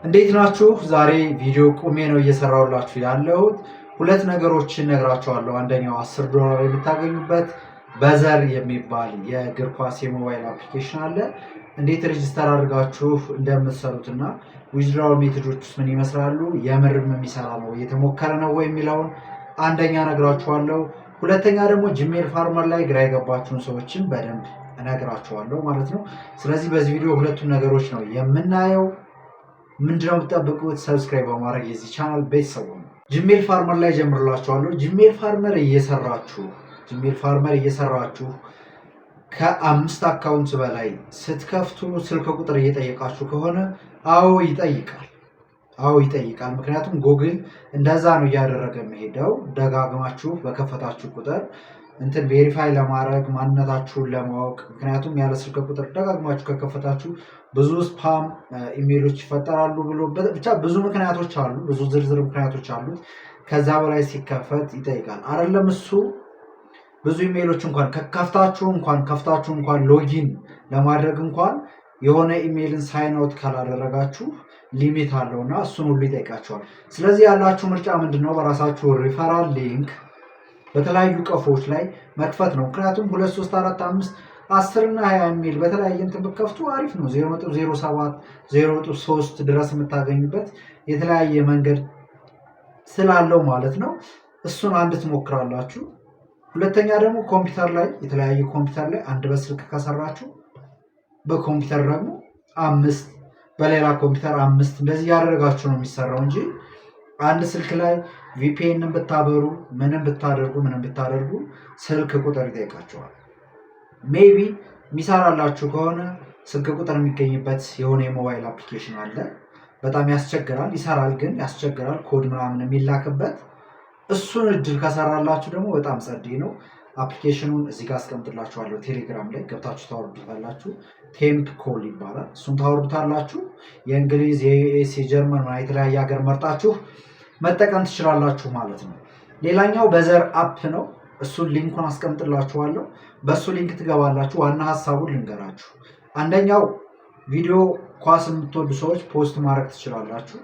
እንዴት ናችሁ? ዛሬ ቪዲዮ ቁሜ ነው እየሰራሁላችሁ ያለሁት። ሁለት ነገሮችን ነግራችኋለሁ። አንደኛው $10 የምታገኙበት በዘር የሚባል የእግር ኳስ የሞባይል አፕሊኬሽን አለ። እንዴት ሬጂስተር አድርጋችሁ እንደምትሰሩትና ዊዝድራው ሜቶዶች ምን ይመስላሉ፣ የምርም የሚሰራ ነው እየተሞከረ ነው ወይ የሚለውን አንደኛ ነግራችኋለሁ። ሁለተኛ ደግሞ ጂሜል ፋርመር ላይ ግራ የገባችሁን ሰዎችን በደንብ እነግራችኋለሁ ማለት ነው። ስለዚህ በዚህ ቪዲዮ ሁለቱም ነገሮች ነው የምናየው። ምንድነው የምትጠብቁት? ሰብስክራይብ በማድረግ የዚህ ቻናል ቤተሰቡ ነው። ጂሜል ፋርመር ላይ ጀምርላችኋለሁ። ጂሜል ፋርመር እየሰራችሁ ከ5 አካውንት በላይ ስትከፍቱ ስልክ ቁጥር እየጠየቃችሁ ከሆነ አዎ ይጠይቃል። ምክንያቱም ጉግል እንደዛ ነው እያደረገ የሚሄደው። ደጋግማችሁ በከፈታችሁ ቁጥር ቬሪፋይ ለማድረግ ማንነታችሁን ለማወቅ፣ ምክንያቱም ያለ ስልክ ቁጥር ደጋግማችሁ ከከፈታችሁ ብዙ ስፓም ኢሜሎች ይፈጠራሉ ብሎ ብቻ ብዙ ምክንያቶች አሉ፣ ብዙ ዝርዝር ምክንያቶች አሉት። ከዛ በላይ ሲከፈት ይጠይቃል። አይደለም እሱ ብዙ ኢሜሎች እንኳን ከፍታችሁ እንኳን ሎጊን ለማድረግ እንኳን የሆነ ኢሜልን ሳይን አውት ካላደረጋችሁ ሊሚት አለውና እሱን ሁሉ ይጠይቃቸዋል። ስለዚህ ያላችሁ ምርጫ ምንድነው? በራሳችሁ ሪፈራል ሊንክ በተለያዩ ቀፎች ላይ መክፈት ነው። ምክንያቱም 2 3 4 5 10 እና 20 ኢሜል በተለያየ ብትከፍቱ አሪፍ ነው። 0.07 0.3 ድረስ የምታገኙበት የተለያየ መንገድ ስላለው ማለት ነው። እሱን አንድ ትሞክራላችሁ። ሁለተኛ ደግሞ ኮምፒውተር ላይ የተለያየ ኮምፒውተር ላይ አንድ በስልክ ከሰራችሁ በኮምፒውተር ደግሞ 5 በሌላ ኮምፒውተር 5 እንደዚህ ያደረጋችሁ ነው የሚሰራው እንጂ አንድ ስልክ ላይ ቪፒኤንን ብታበሩ ምንም ብታደርጉ ስልክ ቁጥር ይጠይቃቸዋል። ሜቢ የሚሰራላችሁ ከሆነ ስልክ ቁጥር የሚገኝበት የሆነ የሞባይል አፕሊኬሽን አለ። በጣም ያስቸግራል፣ ይሰራል ግን ያስቸግራል። ኮድ ምናምን የሚላክበት እሱን እድል ከሰራላችሁ ደግሞ በጣም ጸዴ ነው። አፕሊኬሽኑን እዚህ ጋር አስቀምጥላችኋለሁ። ቴሌግራም ላይ ገብታችሁ ታወርዱታላችሁ። ቴምፕ ኮል ይባላል። እሱን ታወርዱታላችሁ። የእንግሊዝ፣ የዩኤስ፣ የጀርመን የተለያየ ሀገር መርጣችሁ መጠቀም ትችላላችሁ ማለት ነው። ሌላኛው በዘር አፕ ነው። እሱን ሊንኩን አስቀምጥላችኋለሁ። በእሱ ሊንክ ትገባላችሁ። ዋና ሀሳቡን ልንገራችሁ። አንደኛው ቪዲዮ ኳስ የምትወዱ ሰዎች ፖስት ማድረግ ትችላላችሁ።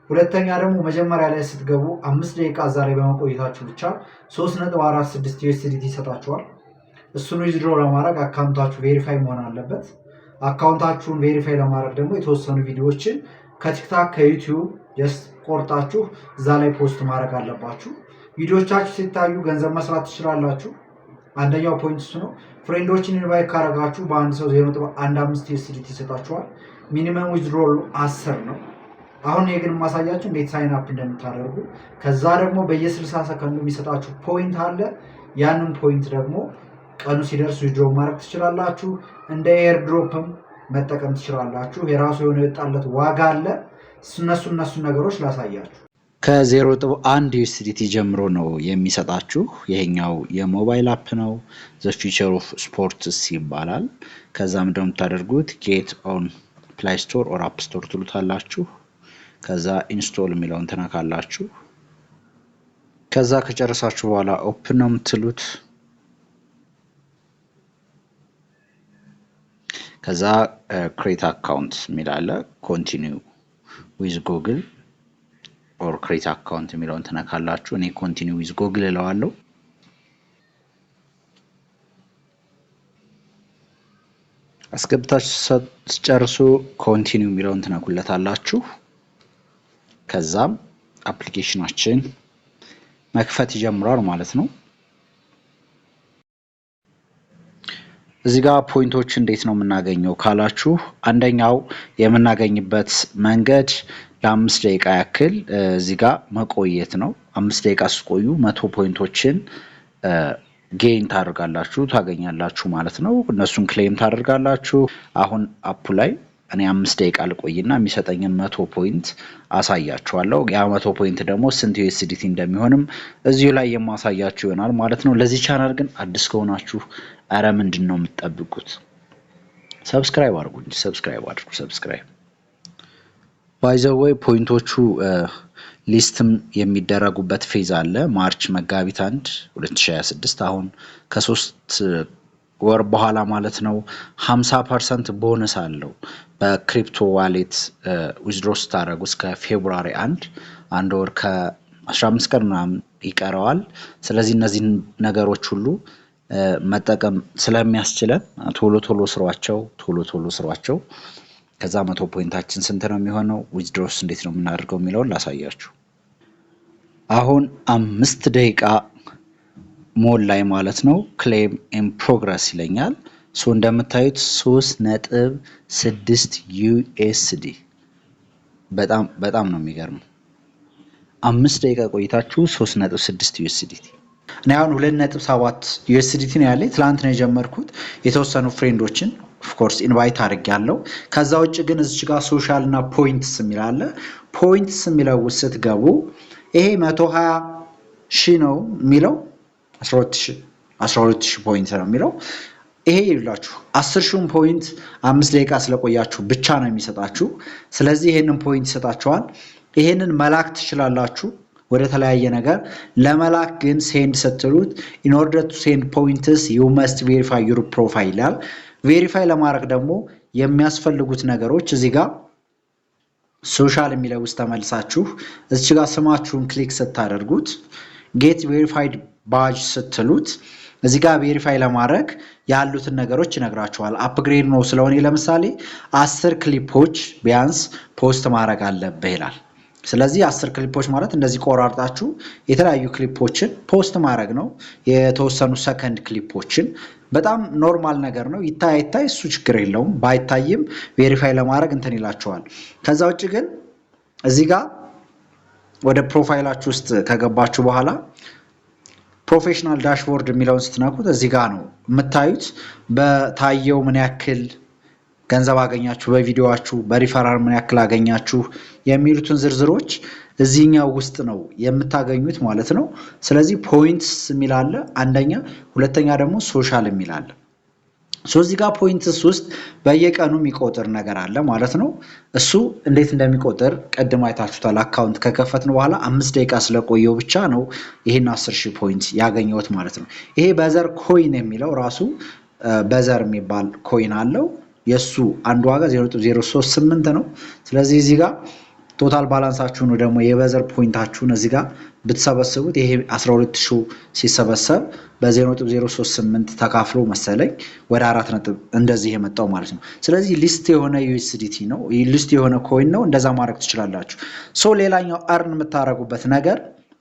ሁለተኛ ደግሞ መጀመሪያ ላይ ስትገቡ 5 ደቂቃ እዛ ላይ በመቆየታችሁ ብቻ 3.46 USDT ይሰጣችኋል። እሱን ዊዝድሮ ለማድረግ አካውንታችሁ ቬሪፋይ መሆን አለበት። አካውንታችሁን ቬሪፋይ ለማድረግ ደግሞ የተወሰኑ ቪዲዮዎችን ከቲክታክ ከዩቲዩብ ጀስት ቆርጣችሁ እዛ ላይ ፖስት ማድረግ አለባችሁ። ቪዲዮቻችሁ ሲታዩ ገንዘብ መስራት ትችላላችሁ። አንደኛው ፖይንት እሱ ነው። ፍሬንዶችን ኢንቫይት ካረጋችሁ በአንድ ሰው 0.15 USDT ይሰጣችኋል። ሚኒመም ዊዝድሮል 10 ነው። አሁን የግን ማሳያችሁ እንዴት ሳይን አፕ እንደምታደርጉ። ከዛ ደግሞ በየ60 ሰከንዱ የሚሰጣችሁ ፖይንት አለ። ያንን ፖይንት ደግሞ ቀኑ ሲደርስ ዊዝድሮ ማድረግ ትችላላችሁ። እንደ ኤር ድሮፕም መጠቀም ትችላላችሁ። የራሱ የሆነ የወጣለት ዋጋ አለ። እነሱ ነገሮች ላሳያችሁ። ከ0.1 USDT ጀምሮ ነው የሚሰጣችሁ። ይሄኛው የሞባይል አፕ ነው። ዘ ፊቸር ኦፍ ስፖርትስ ይባላል። ከዛም ደግሞ የምታደርጉት ጌት ኦን ፕላይ ስቶር ኦር አፕ ስቶር ትሉታላችሁ። ከዛ ኢንስቶል የሚለውን ትነካላችሁ። ከዛ ከጨረሳችሁ በኋላ ኦፕን ነው የምትሉት። ከዛ ክሬት አካውንት የሚላለ ኮንቲኒው ዊዝ ጉግል ኦር ክሬት አካውንት የሚለውን ትነካላችሁ። እኔ ኮንቲኒው ዊዝ ጉግል እለዋለሁ። አስገብታችሁ ጨርሱ ኮንቲኒው የሚለውን ትነኩለታላችሁ። ከዛም አፕሊኬሽናችን መክፈት ይጀምራል ማለት ነው። እዚህ ጋር ፖይንቶች እንዴት ነው የምናገኘው ካላችሁ፣ አንደኛው የምናገኝበት መንገድ ለ5 ደቂቃ ያክል እዚህ ጋር መቆየት ነው። 5 ደቂቃ ስቆዩ 100 ፖይንቶችን ጌይን ታገኛላችሁ ማለት ነው። እነሱን ክሌም ታደርጋላችሁ። አሁን አፑ ላይ እኔ 5 ደቂቃ ልቆይና የሚሰጠኝን 100 ፖይንት አሳያችኋለሁ። ያ 100 ፖይንት ደግሞ ስንት USDT እንደሚሆንም እዚሁ ላይ የማሳያችሁ ይሆናል ማለት ነው። ለዚህ ቻናል ግን አዲስ ከሆናችሁ አረ ምንድነው የምትጠብቁት? ሰብስክራይብ አድርጉ እንጂ ሰብስክራይብ ባይ ዘ ዌይ ፖይንቶቹ ሊስትም የሚደረጉበት ፌዝ አለ። ማርች መጋቢት 1 2026 አሁን ከ3 ወር በኋላ ማለት ነው 50% ቦነስ አለው በክሪፕቶ ዋሌት ዊዝድሮ ስታደርጉ እስከ ፌብሩዋሪ 1 ወር ከ15 ቀን ምናምን ይቀረዋል። ስለዚህ እነዚህን ነገሮች ሁሉ መጠቀም ስለሚያስችለን ቶሎ ቶሎ ስሯቸው። ከዛ 100 ፖይንታችን ስንት ነው የሚሆነው፣ ዊዝድሮስ እንዴት ነው የምናደርገው የሚለውን ላሳያችሁ። አሁን 5 ደቂቃ ሞል ላይ ማለት ነው ክሌም ኢን ፕሮግረስ ይለኛል። እንደምታዩት 3.6 ዩኤስዲ በጣም ነው የሚገርመው። 5 ደቂቃ ቆይታችሁ 3.6 ዩኤስዲቲ። እኔ አሁን 2.7 ዩኤስዲቲ ነው ያለኝ። ትላንት ነው የጀመርኩት። የተወሰኑ ፍሬንዶችን ኦፍኮርስ ኢንቫይት አድርጌያለሁ። ከዛ ውጭ ግን እዚች ጋር ሶሻል እና ፖይንትስ የሚል አለ። ፖይንትስ የሚለው ውስጥ ስትገቡ ይሄ 120 ሺህ ነው የሚለው 12 ሺህ ፖይንት ነው የሚለው። ይሄ ይላችሁ 10 ሺህ ፖይንት 5 ደቂቃ ስለቆያችሁ ብቻ ነው የሚሰጣችሁ። ስለዚህ ይሄንን ፖይንት ይሰጣችኋል። ይሄንን መላክ ትችላላችሁ ወደ ተለያየ ነገር። ለመላክ ግን ሴንድ ስትሉት in order to send points you must verify your profile ይላል። ቬሪፋይ ለማድረግ ደግሞ የሚያስፈልጉት ነገሮች እዚህ ጋር ሶሻል የሚለው ውስጥ ተመልሳችሁ እዚህ ጋር ስማችሁን ክሊክ ስታደርጉት ጌት ቬሪፋይድ ባጅ ስትሉት እዚህ ጋር ቬሪፋይ ለማድረግ ያሉትን ነገሮች ይነግራችኋል። አፕግሬድ ነው ስለሆነ ለምሳሌ 10 ክሊፖች ቢያንስ ፖስት ማድረግ አለብህ ይላል። ስለዚህ 10 ክሊፖች ማለት እንደዚህ ቆራርጣችሁ የተለያዩ ክሊፖችን ፖስት ማድረግ ነው። የተወሰኑ ሰከንድ ክሊፖችን በጣም ኖርማል ነገር ነው። ይታይ እሱ ችግር የለውም። ባይታይም ቬሪፋይ ለማድረግ እንትን ይላችኋል። ከዛ ውጭ ግን እዚህ ጋር ወደ ፕሮፋይላችሁ ውስጥ ከገባችሁ በኋላ ፕሮፌሽናል ዳሽቦርድ የሚለውን ስትነኩት እዚህ ጋር ነው የምታዩት በታየው ምን ያክል ገንዘብ አገኛችሁ፣ በቪዲዮአችሁ በሪፈራል ምን ያክል አገኛችሁ የሚሉትን ዝርዝሮች እዚህኛው ውስጥ ነው የምታገኙት ማለት ነው። ስለዚህ ፖይንትስ የሚል አለ አንደኛ፣ ሁለተኛ ደግሞ ሶሻል የሚል አለ። እዚህ ጋር ፖይንትስ ውስጥ በየቀኑ የሚቆጥር ነገር አለ ማለት ነው። እሱ እንዴት እንደሚቆጥር ቅድም አይታችሁታል። አካውንት ከከፈትን በኋላ 5 ደቂቃ ስለቆየው ብቻ ነው ይሄን 10,000 ፖይንት ያገኘሁት ማለት ነው። ይሄ በዘር ኮይን የሚለው ራሱ በዘር የሚባል ኮይን አለው። የሱ አንዱ ዋጋ 0.038 ነው። ስለዚህ እዚህ ጋር ቶታል ባላንሳችሁን ደግሞ የበዘር ፖይንታችሁን እዚህ ጋር ብትሰበስቡት ይሄ 12,000 ሲሰበሰብ በ0.038 ተካፍሎ መሰለኝ ወደ 4 እንደዚህ የመጣው ማለት ነው። ስለዚህ ሊስት የሆነ ዩኤስዲቲ ነው፣ ሊስት የሆነ ኮይን ነው። እንደዛ ማድረግ ትችላላችሁ። ሌላኛው አርን የምታደርጉበት ነገር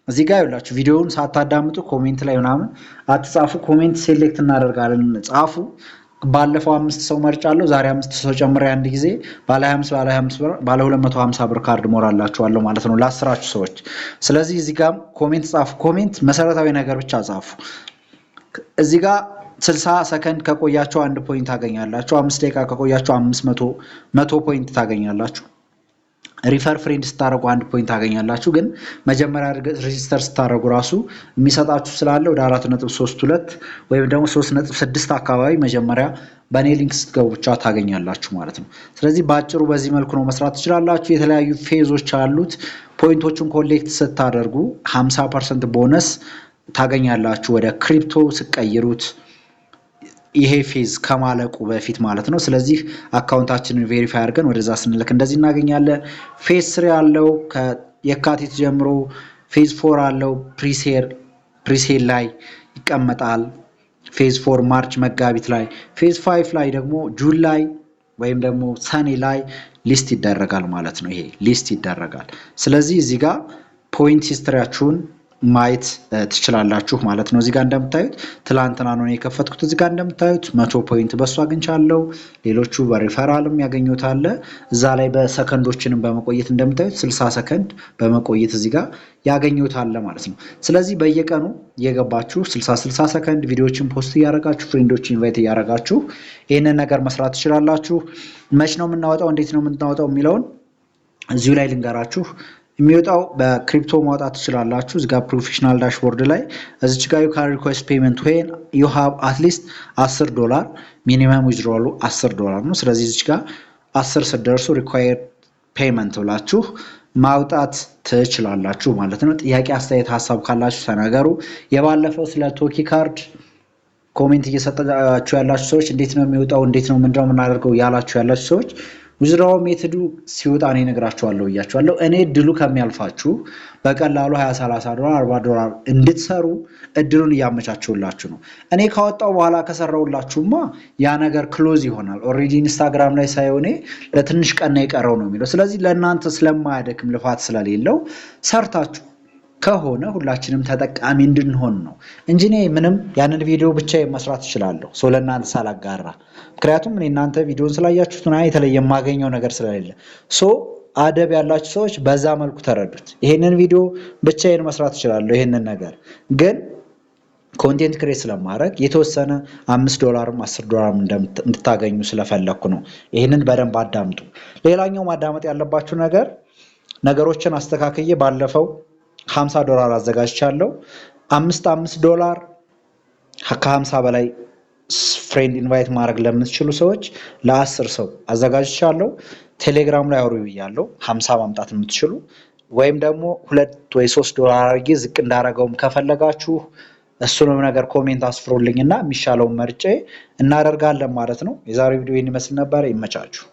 እዚህ ጋር ይኸውላችሁ፣ ቪዲዮውን ሳታዳምጡ ኮሜንት ላይ ምናምን አትጻፉ። ኮሜንት ሴሌክት እናደርጋለን፣ ጻፉ። ባለፈው 5 ሰው መርጫለሁ፣ ዛሬ 5 ሰው ጨምሬ አንድ ጊዜ ባለ 25 ባለ 250 ብር ካርድ ሞራላችኋለሁ ማለት ነው ለ10 ሰዎች። ስለዚህ እዚህ ጋር ኮሜንት ጻፉ። ኮሜንት መሰረታዊ ነገር ብቻ ጻፉ። እዚህ ጋር 60 ሰከንድ ከቆያችሁ 1 ፖይንት ታገኛላችሁ። 5 ደቂቃ ከቆያችሁ 100 ፖይንት ታገኛላችሁ። ሪፈር ፍሬንድ ስታደርጉ 1 ፖይንት ታገኛላችሁ። ግን መጀመሪያ ሬጂስተር ስታደርጉ ራሱ የሚሰጣችሁ ስላለ ወደ 4.32 ወይም ደግሞ 3.6 አካባቢ መጀመሪያ በኔ ሊንክ ስትገቡ ብቻ ታገኛላችሁ ማለት ነው። ስለዚህ በአጭሩ በዚህ መልኩ ነው መስራት ትችላላችሁ። የተለያዩ ፌዞች አሉት። ፖይንቶቹን ኮሌክት ስታደርጉ 50% ቦነስ ታገኛላችሁ ወደ ክሪፕቶ ስቀይሩት ይሄ ፌዝ ከማለቁ በፊት ማለት ነው። ስለዚህ አካውንታችንን ቬሪፋይ አድርገን ወደዛ ስንልክ እንደዚህ እናገኛለን። ፌዝ 3 ያለው ከየካቲት ጀምሮ፣ ፌዝ 4 አለው ፕሪሴል ላይ ይቀመጣል። ፌዝ 4 ማርች መጋቢት ላይ፣ ፌዝ 5 ላይ ደግሞ ጁን ላይ ወይም ደግሞ ሰኔ ላይ ሊስት ይደረጋል ማለት ነው። ይሄ ሊስት ይደረጋል። ስለዚህ እዚህ ጋር ፖይንት ሂስትሪያችሁን ማየት ትችላላችሁ ማለት ነው። እዚህ ጋር እንደምታዩት ትላንትና ነው የከፈትኩት። እዚህ ጋር እንደምታዩት 100 ፖይንት በሱ አግኝቻለሁ። ሌሎቹ በሪፈራልም ያገኙት አለ። እዛ ላይ በሰከንዶችንም በመቆየት እንደምታዩት 60 ሰከንድ በመቆየት እዚህ ጋር ያገኙት አለ ማለት ነው። ስለዚህ በየቀኑ እየገባችሁ 60 ሰከንድ ቪዲዮዎችን ፖስት እያደረጋችሁ ፍሬንዶችን ኢንቫይት እያደረጋችሁ ይህንን ነገር መስራት ትችላላችሁ። መች ነው የምናወጣው፣ እንዴት ነው የምናወጣው የሚለውን እዚሁ ላይ ልንገራችሁ። የሚወጣው በክሪፕቶ ማውጣት ትችላላችሁ። እዚህ ጋር ፕሮፌሽናል ዳሽቦርድ ላይ እዚች ጋር you can request payment when you have at least $10 ሚኒመም ዊዝድሮሉ $10 ነው። ስለዚህ እዚች ጋር 10 ስትደርሱ required payment ብላችሁ ማውጣት ትችላላችሁ ማለት ነው። ጥያቄ፣ አስተያየት፣ ሀሳብ ካላችሁ ተናገሩ። የባለፈው ስለ ቶኪ ካርድ ኮሜንት እየሰጣችሁ ያላችሁ ሰዎች እንዴት ነው የሚወጣው፣ እንዴት ነው ምንድነው የምናደርገው ያላችሁ ያላችሁ ሰዎች ዊዝድሮው ሜትዱ ሲወጣ እኔ እነግራችኋለሁ ብያችኋለሁ። እኔ እድሉ ከሚያልፋችሁ በቀላሉ 20 30 ዶላር 40 ዶላር እንድትሰሩ እድሉን እያመቻችሁላችሁ ነው። እኔ ካወጣው በኋላ ከሰራውላችሁማ ያ ነገር ክሎዝ ይሆናል። ኦልሬዲ ኢንስታግራም ላይ ሳይሆን ለትንሽ ቀን የቀረው ነው የሚለው። ስለዚህ ለእናንተ ስለማያደክም ልፋት ስለሌለው ሰርታችሁ ከሆነ ሁላችንም ተጠቃሚ እንድንሆን ነው እንጂ እኔ ምንም ያንን ቪዲዮ ብቻ መስራት እችላለሁ ሰው ለእናንተ ሳላጋራ። ምክንያቱም እኔ እናንተ ቪዲዮን ስላያችሁት ነው የተለየ የማገኘው ነገር ስለሌለ ሶ አደብ ያላችሁ ሰዎች በዛ መልኩ ተረዱት። ይሄንን ቪዲዮ ብቻዬን መስራት እችላለሁ። ይሄንን ነገር ግን ኮንቴንት ክሬት ስለማድረግ የተወሰነ 5 ዶላርም 10 ዶላርም እንድታገኙ ስለፈለኩ ነው። ይሄንን በደንብ አዳምጡ። ሌላኛው ማዳመጥ ያለባችሁ ነገር ነገሮችን አስተካክዬ ባለፈው 50 ዶላር አዘጋጅቻለሁ። 5 ዶላር ከ50 በላይ ፍሬንድ ኢንቫይት ማድረግ ለምትችሉ ሰዎች ለ10 ሰው አዘጋጅቻለሁ። ቴሌግራም ላይ አውሩ ብያለሁ። 50 ማምጣት የምትችሉ ወይም ደግሞ 2 ወይ 3 ዶላር አድርጌ ዝቅ እንዳደረገውም ከፈለጋችሁ እሱንም ነገር ኮሜንት አስፍሩልኝና የሚሻለውን መርጬ እናደርጋለን ማለት ነው። የዛሬው ቪዲዮ ይህን ይመስል ነበር። ይመቻችሁ።